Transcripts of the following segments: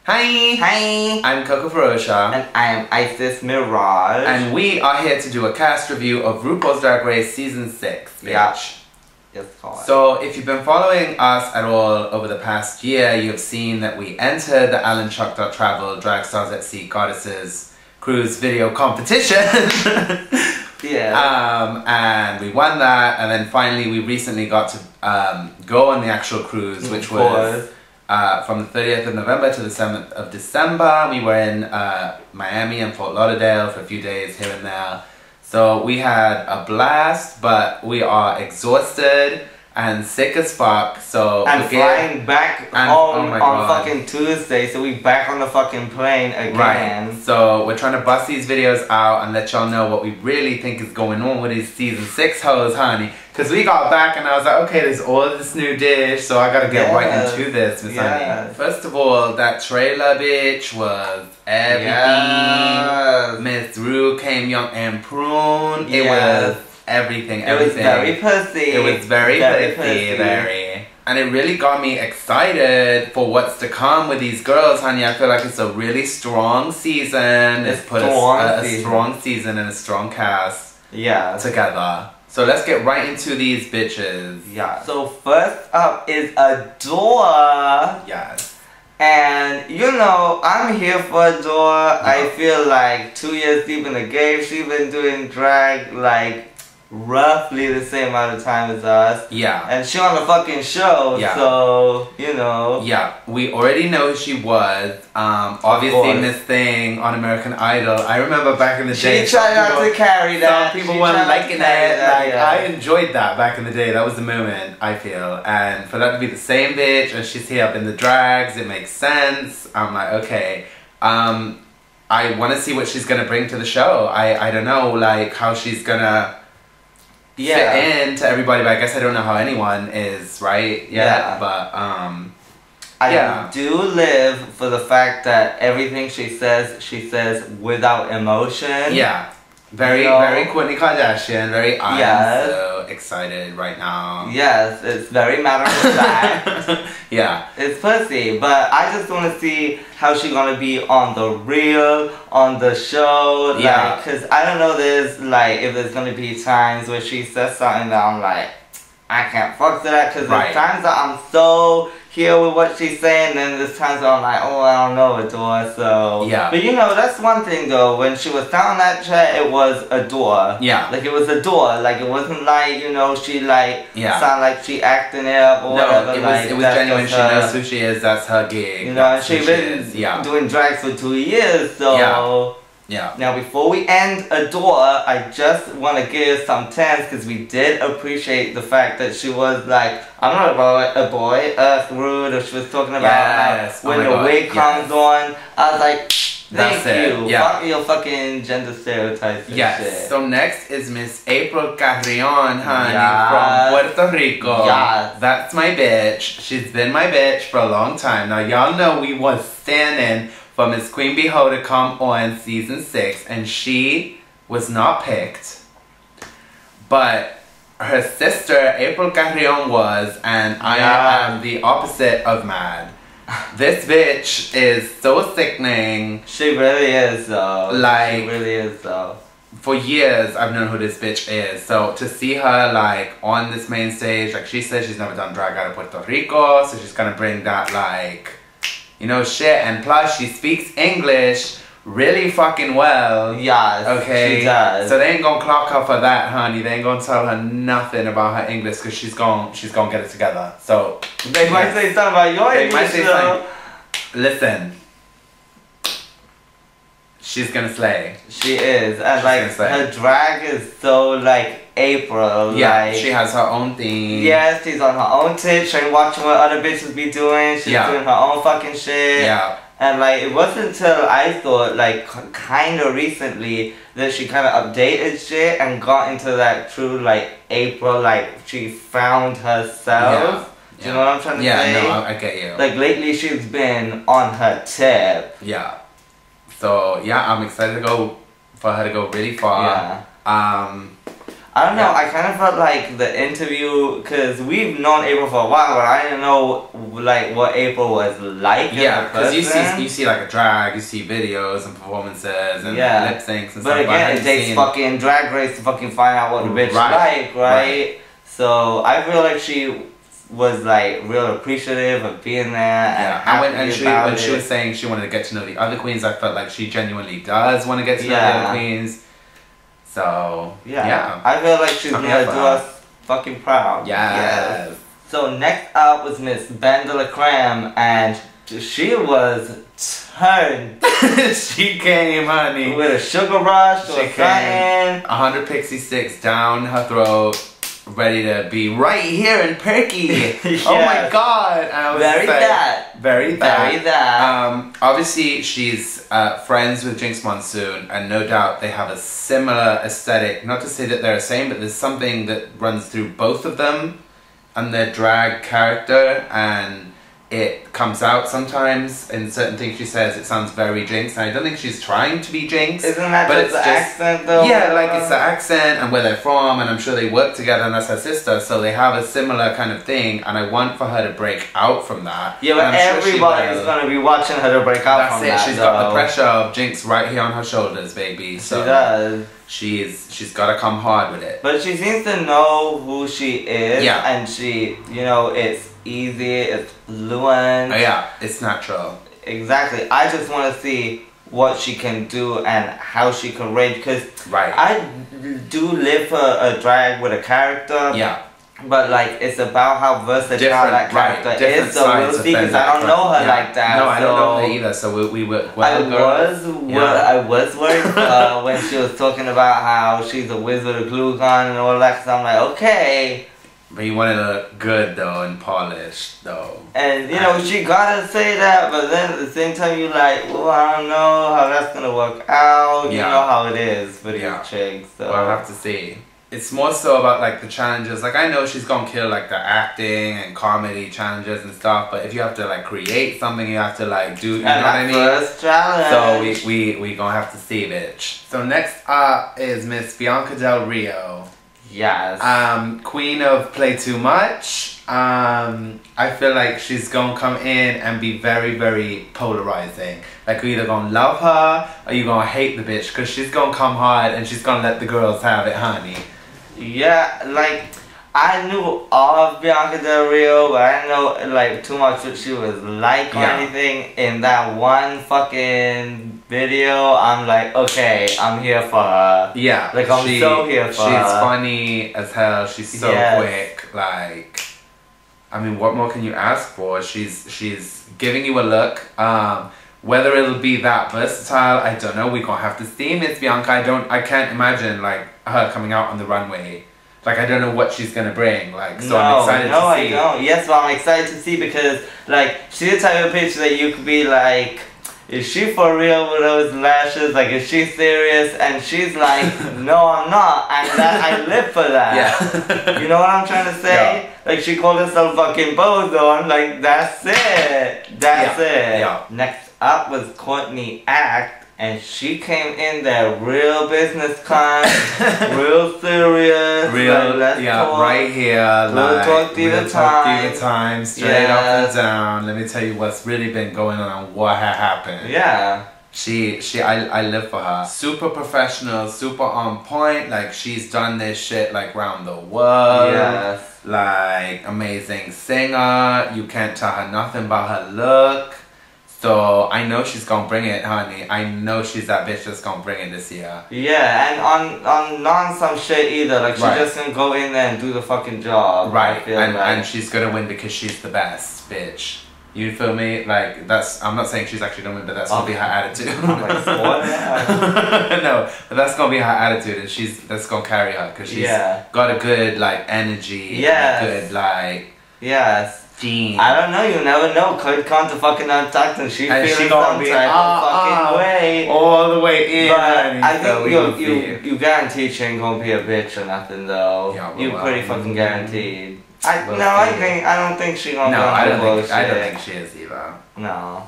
Hi! Hi! I'm Coco Ferosha. And I am Isis Mirage. And we are here to do a cast review of RuPaul's Drag Race Season 6, bitch. Yeah. Yes, God. So, if you've been following us at all over the past year, you have seen that we entered the Alan Chuck.Travel Drag Stars at Sea Goddesses Cruise video competition. Yeah. And we won that, and then finally we recently got to go on the actual cruise, which was from the 30th of November to the 7th of December. We were in Miami and Fort Lauderdale for a few days here and there. So we had a blast, but we are exhausted and sick as fuck. So and flying back home on fucking Tuesday, so we back on the fucking plane again. Right. So we're trying to bust these videos out and let y'all know what we really think is going on with these season 6 hoes, honey. Cause we got back and I was like, okay, there's all this new dish, so I gotta get right into this, Miss Honey. First of all, that trailer bitch was everything. Miss Ru came young and prune. It was everything. It was very pussy. It was very pussy. And it really got me excited for what's to come with these girls, honey. I feel like it's a really strong season. It's put a strong season and a strong cast together. So let's get right into these bitches. Yeah. So first up is Adore. Yes. And you know, I'm here for Adore. I feel like 2 years deep in the game, she's been doing drag like roughly the same amount of time as us. Yeah. And she on the fucking show, so, you know. Yeah, we already know who she was. Obviously Miss Thing on American Idol. I remember back in the day. She tried not to carry that. Some people weren't liking it. I enjoyed that back in the day. That was the moment, I feel. And for that to be the same bitch and she's here up in the drags, it makes sense. I'm like, okay. I want to see what she's going to bring to the show. I don't know, like, how she's going to fit in to everybody, but I guess I don't know how anyone is, right? But I do live for the fact that everything she says without emotion. Yeah. Very Kourtney Kardashian, very I'm so excited right now. Yes, it's very matter of fact. It's pussy, but I just want to see how she's gonna be on the reel, on the show, like, cause I don't know if there's gonna be times where she says something that I'm like, I can't fuck to that, cause there's times that I'm so here with what she's saying, and there's times where I'm like, oh, I don't know, Adore, so. But you know, that's one thing though, when she was down that chat, it was Adore. Like, it was Adore, like, it wasn't like, you know, she like, sound like she acting it up or whatever. It was genuine, she knows who she is, that's her gig. You know, and she's been doing drag for 2 years, so. Now, before we end Adore, I just want to give some tens because we did appreciate the fact that she was like, I'm not a boy, rude, or she was talking about how when the wig comes on, I was like, thank you. Fuck your fucking gender stereotypes and shit. So next is Miss April Carrion, honey, from Puerto Rico. That's my bitch. She's been my bitch for a long time. Now, y'all know we was standing for Miss Queen Bee Ho to come on season 6, and she was not picked, but her sister April Carrion was, and I am the opposite of mad. This bitch is so sickening. She really is though. Like, she really is though. For years I've known who this bitch is, so to see her like on this main stage, like she said she's never done drag out of Puerto Rico, so she's gonna bring that like, you know, shit, and plus she speaks English really fucking well. Okay? She does. So they ain't gonna clock her for that, honey. They ain't gonna tell her nothing about her English because she's gonna get it together. So they might say something about your English though. Listen. She's gonna slay. She is. And like her drag is so like April. Like, she has her own theme. Yes, she's on her own tip. She's watching what other bitches be doing. She's doing her own fucking shit. And like, it wasn't until I thought like kind of recently that she kind of updated shit and got into that true like April, like she found herself. Do you know what I'm trying to say? Yeah, no, I get you. Like lately she's been on her tip. So I'm excited for her to go really far. I don't know, I kind of felt like the interview, because we've known April for a while, but I didn't know like what April was like. Yeah, because you see like a drag, you see videos and performances and lip syncs and stuff. But again, it takes fucking Drag Race to fucking find out what the bitch like, right? So I feel like she was like real appreciative of being there. And when she was saying she wanted to get to know the other queens, I felt like she genuinely does want to get to know the other queens. So, yeah. I feel like she's gonna do us fucking proud. Yes. So next up was Miss Ben de la Creme, and she was turned. She came, honey. With a sugar rush, she came 100 pixie sticks down her throat, ready to be right here in Perky. Yes. Oh my god. And I was very that. Obviously she's friends with Jinx Monsoon, and no doubt they have a similar aesthetic. Not to say that they're the same, but there's something that runs through both of them and their drag character, and it comes out sometimes in certain things she says. It sounds very Jinx, and I don't think she's trying to be Jinx. Isn't that just the accent though? Yeah, like it's the accent and where they're from, and I'm sure they work together, and that's her sister, so they have a similar kind of thing, and I want for her to break out from that. Yeah, but everybody's gonna be watching her to break out from that. That's it, she's got the pressure of Jinx right here on her shoulders, baby. So she does. She's gotta come hard with it. But she seems to know who she is, and she, you know, it's easy, it's fluent. Oh yeah, it's natural. Exactly. I just want to see what she can do and how she can range, because I do live for a drag with a character. Yeah. But like, it's about how versatile that character is. So we'll see, because I don't know her like that. No, I don't know her either. So we were. I was worried when she was talking about how she's a wizard of glue gun and all that. So I'm like, okay. But you want to look good though and polished though. And you know, she gotta say that, but then at the same time you're like, well, I don't know how that's gonna work out. You know how it is for these chicks. So well, I'll have to see. It's more so about like the challenges. Like I know she's gonna kill like the acting and comedy challenges and stuff, but if you have to like create something, you have to like do, you know what I mean? First challenge. So we gonna have to see, bitch. So next up is Miss Bianca Del Rio. Yes. Queen of Play Too Much. I feel like she's gonna come in and be very, very polarizing. Like you're either gonna love her or you're gonna hate the bitch, because she's gonna come hard and she's gonna let the girls have it, honey. Yeah, like I knew of Bianca Del Rio, but I didn't know like too much what she was like or anything. In that one fucking video, I'm like, okay, I'm here for her. Yeah, like I'm so here for her. She's funny as hell. She's so quick. Like, I mean, what more can you ask for? She's giving you a look. Whether it'll be that versatile, I don't know. We're gonna have to see Miss Bianca. I can't imagine like her coming out on the runway. Like, I don't know what she's gonna bring. Like, so I'm excited to see. I know. Yes, but I'm excited to see, because like she's the type of picture that you could be like, is she for real with those lashes? Like, is she serious? And she's like, no, I'm not. And that I live for that. Yeah. You know what I'm trying to say? Yeah. Like, she called herself fucking Bozo. Like, that's it. That's it. Yeah. Next up was Courtney Act. And she came in there real business kind, real serious. Real, like, right here. Real talk diva time, straight up and down. Let me tell you what's really been going on, what had happened. Yeah. I live for her. Super professional, super on point. Like, she's done this shit like round the world. Yes. Like, amazing singer. You can't tell her nothing about her look. So I know she's gonna bring it, honey. I know she's that bitch that's gonna bring it this year. Yeah, and on non some shit either. Like, she's just gonna go in there and do the fucking job. Right, and she's gonna win because she's the best, bitch. You feel me? Like, that's, I'm not saying she's actually gonna win, but that's gonna be her attitude. I'm like, what? No, but that's gonna be her attitude, and that's gonna carry her, because she's got a good like energy. And a good like. Yes. I don't know, you never know. Could come to fucking Untucked and she's feeling some type of fucking way. All the way in. But I think you guarantee she ain't gonna be a bitch or nothing though. Yeah, you pretty fucking guaranteed. I don't think she gonna I don't think she is either. No.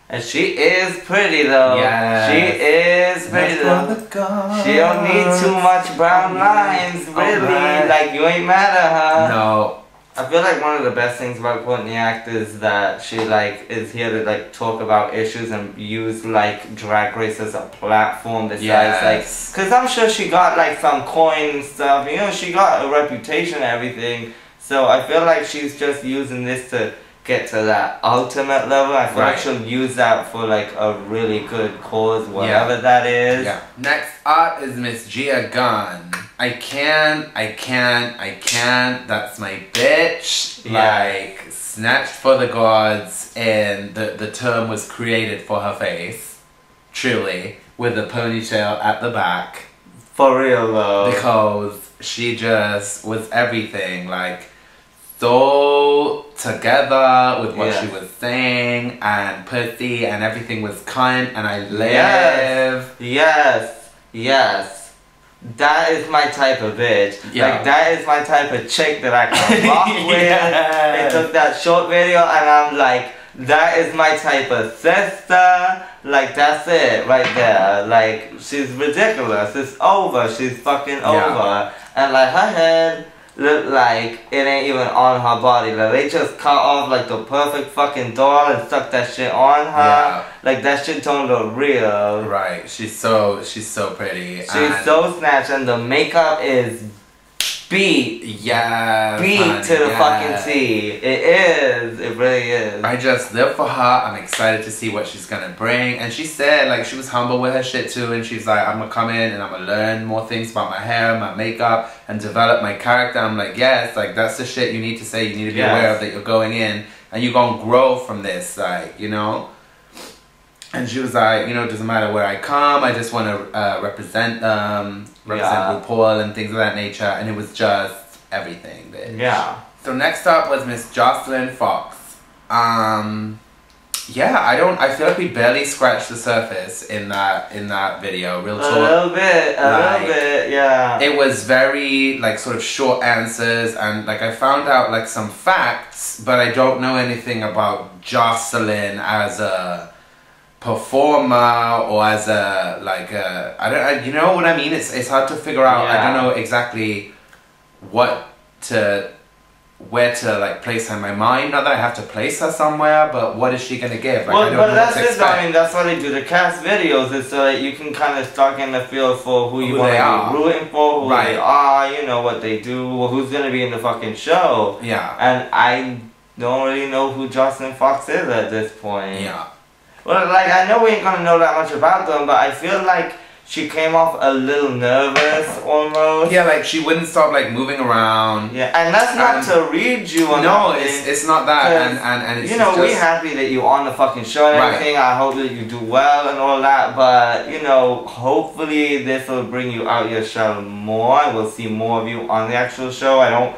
And she is pretty though. Yes. She is pretty though. She don't need too much brown lines, really. Right. Like, you ain't mad at her. No. I feel like one of the best things about Courtney Act is that she like is here to like talk about issues and use like Drag Race as a platform besides like, cause I'm sure she got like some coin and stuff, you know, she got a reputation and everything, so I feel like she's just using this to get to that ultimate level. I feel like she'll use that for like a really good cause, whatever that is. Yeah. Next up is Miss Gia Gunn. I can't, that's my bitch. Like, snatched for the gods, and the term was created for her face. Truly. With a ponytail at the back. For real though. Because she just was everything. Like, so together with what she was saying, and pussy, and everything was cunt, and I live. Yes. That is my type of bitch. Like, that is my type of chick that I can rock with. They took that short video and I'm like, that is my type of sister. Like, that's it right there. Like, she's ridiculous. It's over. She's fucking over. And like, her head look like it ain't even on her body. Like, they just cut off like the perfect fucking doll and stuck that shit on her. Like, that shit don't look real. Right. She's so pretty. She's so snatched, and the makeup is beat. Beat to the fucking T. It is. It really is. I just live for her. I'm excited to see what she's gonna bring. And she said, like, she was humble with her shit too, and she's like, I'm gonna come in and I'm gonna learn more things about my hair, my makeup, and develop my character. I'm like, yes, like, that's the shit you need to say. You need to be aware of that you're going in, and you're gonna grow from this, like, you know? And she was like, you know, it doesn't matter where I come, I just want to represent RuPaul and things of that nature. And it was just everything, bitch. Yeah. So next up was Miss Jocelyn Fox. Yeah, I feel like we barely scratched the surface in that video. Real talk. A little bit, yeah. It was very like sort of short answers, and like I found out like some facts, but I don't know anything about Jocelyn as a performer or as a like you know what I mean? It's hard to figure out. I don't know exactly where to like place her in my mind. Not that I have to place her somewhere, but what is she gonna give? Like, well, but that's it. I mean, that's why they do the cast videos, is so that you can kind of start getting a feel for who you want to be rooting for, who they are, you know, what they do, who's gonna be in the fucking show. Yeah. And I don't really know who Jocelyn Fox is at this point. Yeah. Well, like, I know we ain't gonna know that much about them, but I feel like she came off a little nervous, almost. Yeah, like, she wouldn't stop, like, moving around. Yeah, and that's not to read you on it's not that, and it's, you know, we're happy that you're on the fucking show and everything. I hope that you do well and all that, but, you know, hopefully this will bring you out your shell more, and we'll see more of you on the actual show. I don't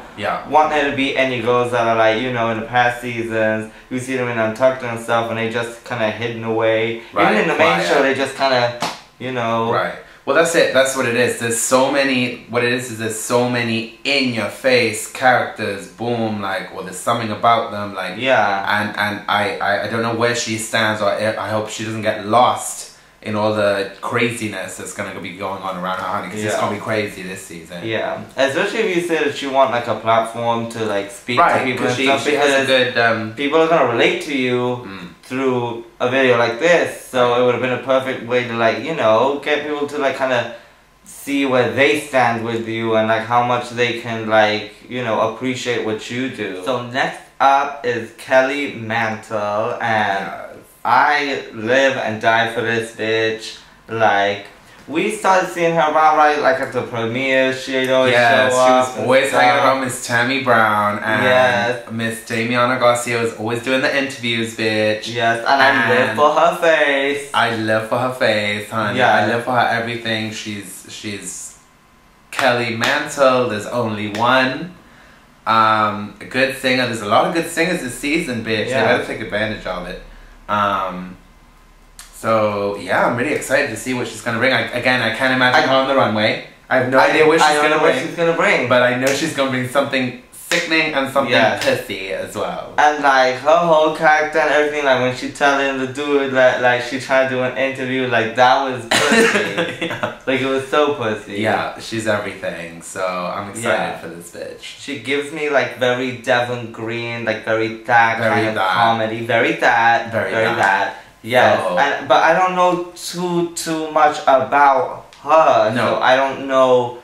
want there to be any girls that are, like, you know, in the past seasons, you see them in Untucked and stuff, and they just kind of hidden away. Even in the main show, they just kind of, you know. Right. Well, that's it. That's what it is. There's so many, what it is there's so many in-your-face characters, boom, like, or there's something about them, like, and I don't know where she stands, or I hope she doesn't get lost in all the craziness that's going to be going on around her, honey, because it's going to be crazy this season. Yeah. Especially if you say that you want, like, a platform to, like, speak to people and stuff, she has a good, people are going to relate to you through a video like this, so it would have been a perfect way to, like, you know, get people to, like, kind of see where they stand with you and, like, how much they can, like, you know, appreciate what you do. So next up is Kelly Mantle, and I live and die for this bitch. Like, we started seeing her around, right, like at the premiere, she'd always show up. She was always hanging around Miss Tammy Brown, and Miss Damiana Garcia was always doing the interviews, bitch. Yes, and I live for her face. I live for her face, honey. I live for her everything. She's Kelly Mantle. There's only one. A good singer. There's a lot of good singers this season, bitch. Yeah. They better take advantage of it. So yeah, I'm really excited to see what she's gonna bring. I can't imagine her on the runway. I have no idea what she's gonna bring. But I know she's gonna bring something sickening and something pissy as well. And like her whole character and everything, like when she telling the dude that like she tried to do an interview, like that was pussy. Like it was so pussy. Yeah, she's everything. So I'm excited for this bitch. She gives me like very Devon Green, like very that kind of comedy, very that. Yes, so, but I don't know too much about her. No, so I don't know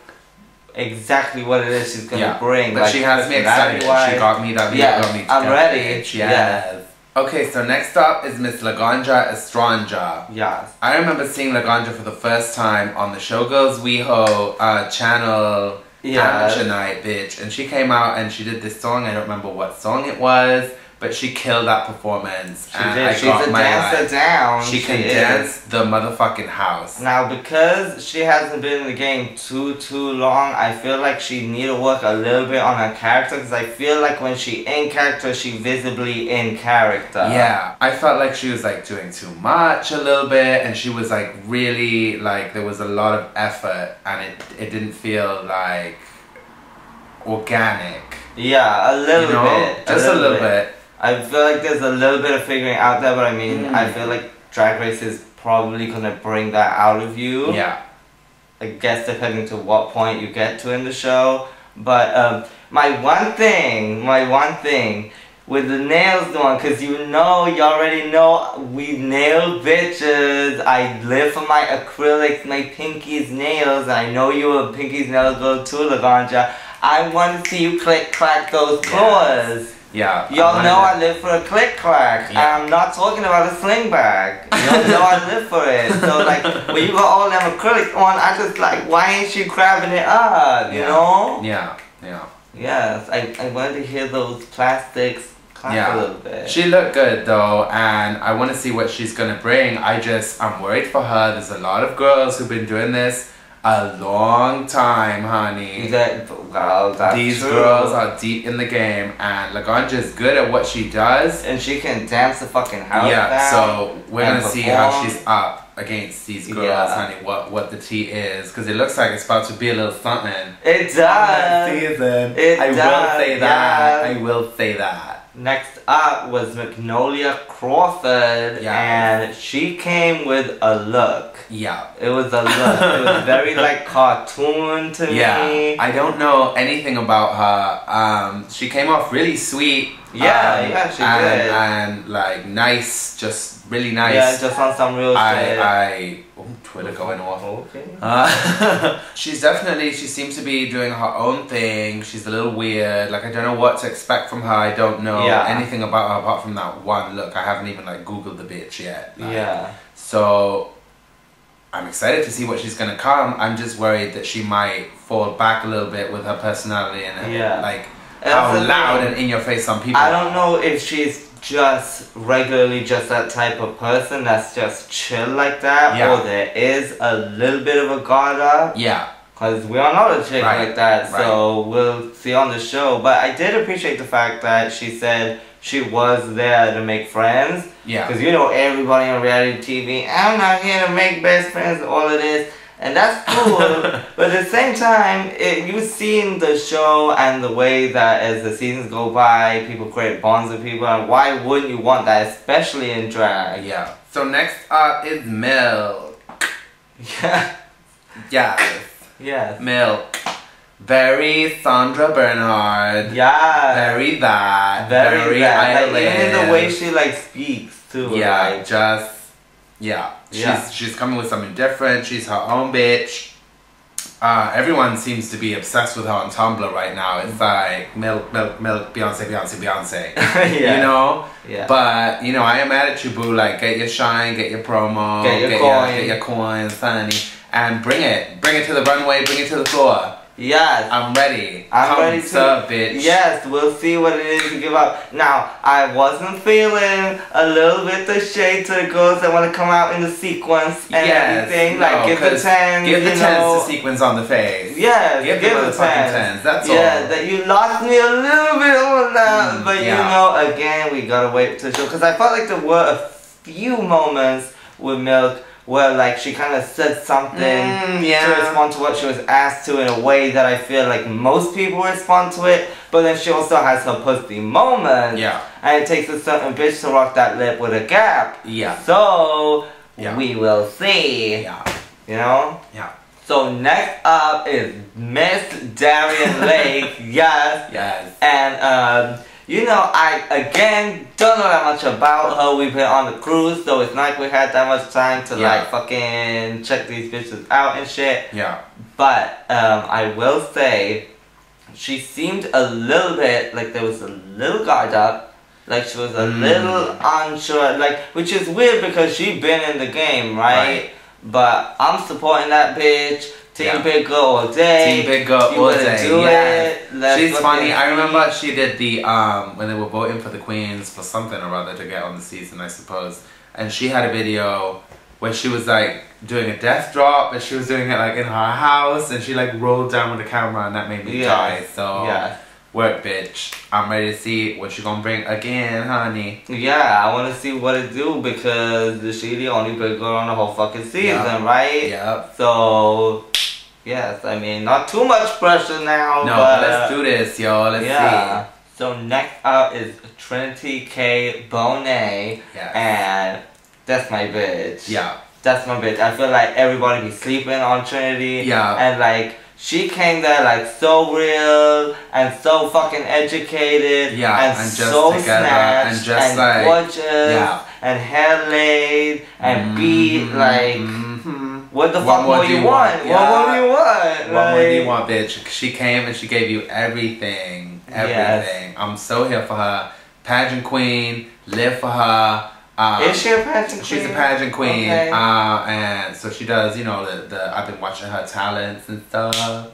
exactly what it is she's gonna bring. But like, she has me excited. She got me that video. I'm ready. Yes. Okay, so next up is Miss Laganja Estranja. Yes. I remember seeing Laganja for the first time on the Showgirls WeHo channel amateur night, bitch. And she came out and she did this song. I don't remember what song it was. But she killed that performance. She did. She's a dancer down. She can dance the motherfucking house. Now, because she hasn't been in the game too long, I feel like she need to work a little bit on her character. Because I feel like when she in character, she visibly in character. Yeah. I felt like she was like doing too much a little bit. And she was like really like there was a lot of effort. And it didn't feel like organic. Yeah, a little bit. Just a little bit. I feel like there's a little bit of figuring out there, but I mean, I feel like Drag Race is probably gonna bring that out of you. Yeah. I guess depending to what point you get to in the show. But my one thing with the nails one, cause you already know we nail bitches. I live for my acrylics, my Pinky's nails, and I know you're a Pinky's nail girl too, Laganja. I want to see you clack those claws. Yeah. Y'all know I live for a click clack. Yeah. I'm not talking about a sling bag. Y'all know I live for it. So like when you got all them acrylics on, I just like, why ain't you grabbing it up? You know? Yeah. Yes, I wanted to hear those plastics clack a little bit. She looked good though, and I want to see what she's gonna bring. I'm worried for her. There's a lot of girls who've been doing this a long time, honey. These girls are deep in the game, and Laganja is good at what she does, and she can dance the fucking house down. So we're gonna see how she's up against these girls, honey. What the tea is, because it looks like it's about to be a little something. It does. I will say that. Next up was Magnolia Crawford, and she came with a look. Yeah. It was a look. It was very like cartoon to me. I don't know anything about her. She came off really sweet. She did. And like nice, just really nice. Yeah, just on some real shit. Twitter going off. Okay. She seems to be doing her own thing. She's a little weird. Like I don't know what to expect from her. I don't know anything about her apart from that one look. I haven't even like Googled the bitch yet. So I'm excited to see what she's gonna come. I'm just worried that she might fall back a little bit with her personality and like how loud and in your face some people I don't know if she's just regularly just that type of person that's just chill like that, or there is a little bit of a guard up. Because we all know the chick like that, so we'll see on the show. But I did appreciate the fact that she said she was there to make friends. Because you know everybody on reality TV, I'm not here to make best friends, all of this. And that's cool, but at the same time, you've seen the show and the way that as the seasons go by, people create bonds with people, and why wouldn't you want that, especially in drag? So next up is Milk. Milk. Very Sandra Bernhard. Very that. Very like, even in the way she like speaks too. She's coming with something different. She's her own bitch. Everyone seems to be obsessed with her on Tumblr right now. It's like milk, Beyonce. You know? But, you know, I am mad at you, boo. Like, get your shine, get your promo, get your coins, honey. And bring it. Bring it to the runway, bring it to the floor. I'm ready. I'm ready to serve, bitch. We'll see what it is to give up. Now, I wasn't feeling a little bit the shade to the girls that want to come out in the sequence and everything. Like, give the 10s. Give the 10s the sequence on the face. Give the fucking 10s. That's all. That you lost me a little bit on that. But you know, again, we gotta wait to show. Because I felt like there were a few moments with Milk where like she kind of said something to respond to what she was asked to in a way that I feel like most people respond to it, but then she also has her pussy moment. Yeah. And it takes a certain bitch to rock that lip with a gap. Yeah. So we will see. Yeah. You know? Yeah. So next up is Miss Darian Lake. Yes. Yes. And you know, I again don't know that much about her. We've been on the cruise, so it's not like we had that much time to like fucking check these bitches out and shit. Yeah. But I will say, she seemed a little bit like there was a little guard up, like she was a little unsure, like, which is weird because she'd been in the game, right? But I'm supporting that bitch. Team Big Girl all day. Team Big Girl all day. Do it. She's funny. I remember she did the when they were voting for the queens for something or other to get on the season, I suppose. And she had a video where she was like doing a death drop, and she was doing it like in her house, and she like rolled down with the camera, and that made me die. So work, bitch. I'm ready to see what you gonna bring again, honey. Yeah, I want to see what it do because she the only big girl on the whole fucking season, right? Yep. So. Yes, I mean, not too much pressure now. No, but let's do this, y'all. Let's see. So next up is Trinity K. Bonet. Yes. And that's my bitch. Yeah. That's my bitch. I feel like everybody be sleeping on Trinity. Yeah. And like, she came there like so real and so fucking educated. Yeah. And just so together snatched and just and like gorgeous. Yeah. And hair laid and beat like. What the fuck more you want? Yeah. What more do you want? What more do you want, bitch? She came and she gave you everything. Everything. Yes. I'm so here for her. Pageant queen. Live for her. Is she a pageant queen? She's a pageant queen. Okay. And so she does, you know, I've been watching her talents and stuff.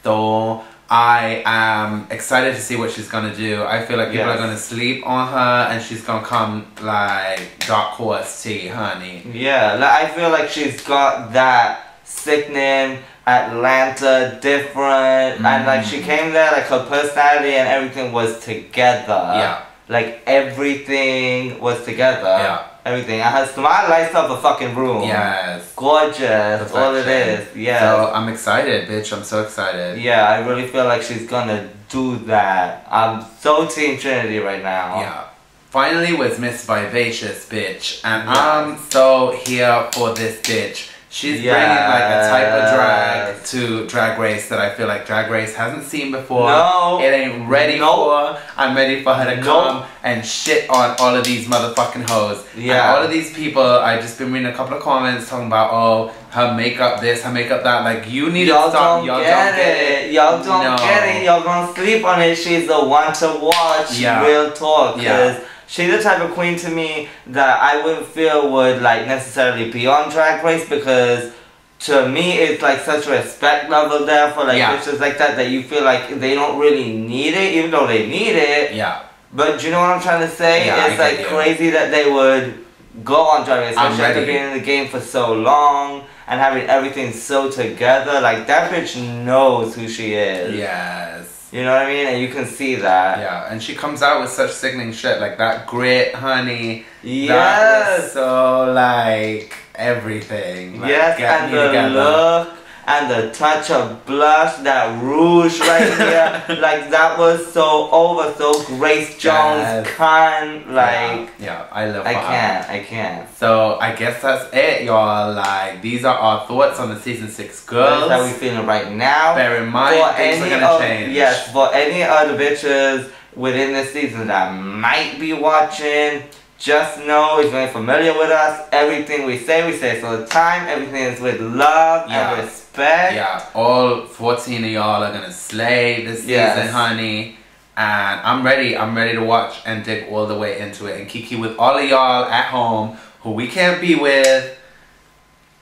So I am excited to see what she's gonna do. I feel like people are gonna sleep on her, and she's gonna come like dark horse tea, honey. Yeah, like, I feel like she's got that sickening Atlanta different, and like she came there, like her personality and everything was together. Yeah, like everything was together. Yeah. Everything. Her smile lights up a fucking room. Yes. Gorgeous. Perfection. All it is. Yeah. So I'm excited, bitch. I'm so excited. Yeah, I really feel like she's gonna do that. I'm so Team Trinity right now. Yeah. Finally was Miss Vivacious, bitch. And I'm so here for this bitch. She's bringing like a type of drag to Drag Race that I feel like Drag Race hasn't seen before. No. It ain't ready for. I'm ready for her to come and shit on all of these motherfucking hoes. Yeah. And all of these people, I just been reading a couple of comments talking about, oh, her makeup this, her makeup that. Like, you need to stop. Y'all don't get it. Y'all don't get it. Y'all gonna sleep on it. She's the one to watch. Yeah. Real talk. Yeah. She's the type of queen to me that I wouldn't feel would like necessarily be on Drag Race, because to me it's like such a respect level there for like bitches like that you feel like they don't really need it, even though they need it. Yeah. But you know what I'm trying to say? Yeah, it's like crazy that they would go on Drag Race, especially after being in the game for so long and having everything so together. Like, that bitch knows who she is. Yes. You know what I mean? And you can see that. Yeah, and she comes out with such sickening shit. Like, that grit, honey. Yes. That was so, like, everything. Like, yes, and the look. And the touch of blush, that rouge right here, like that was so over, so Grace Jones kind, like yeah, I love her. I can't. So I guess that's it, y'all. Like, these are our thoughts on the season 6 girls. That's how we feeling right now. Bear in mind, things are gonna change. Yes, for any other bitches within this season that might be watching, just know, if you're familiar with us, everything we say it all the time. Everything is with love and respect. Yeah, all 14 of y'all are gonna slay this season, honey. And I'm ready to watch and dig all the way into it and kiki with all of y'all at home who we can't be with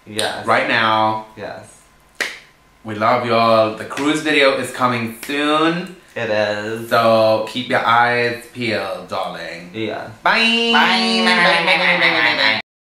right now. Yes. We love y'all. The cruise video is coming soon. It is. So keep your eyes peeled, darling. Yeah. Bye. Bye. Bye. Bye. Bye. Bye. Bye. Bye.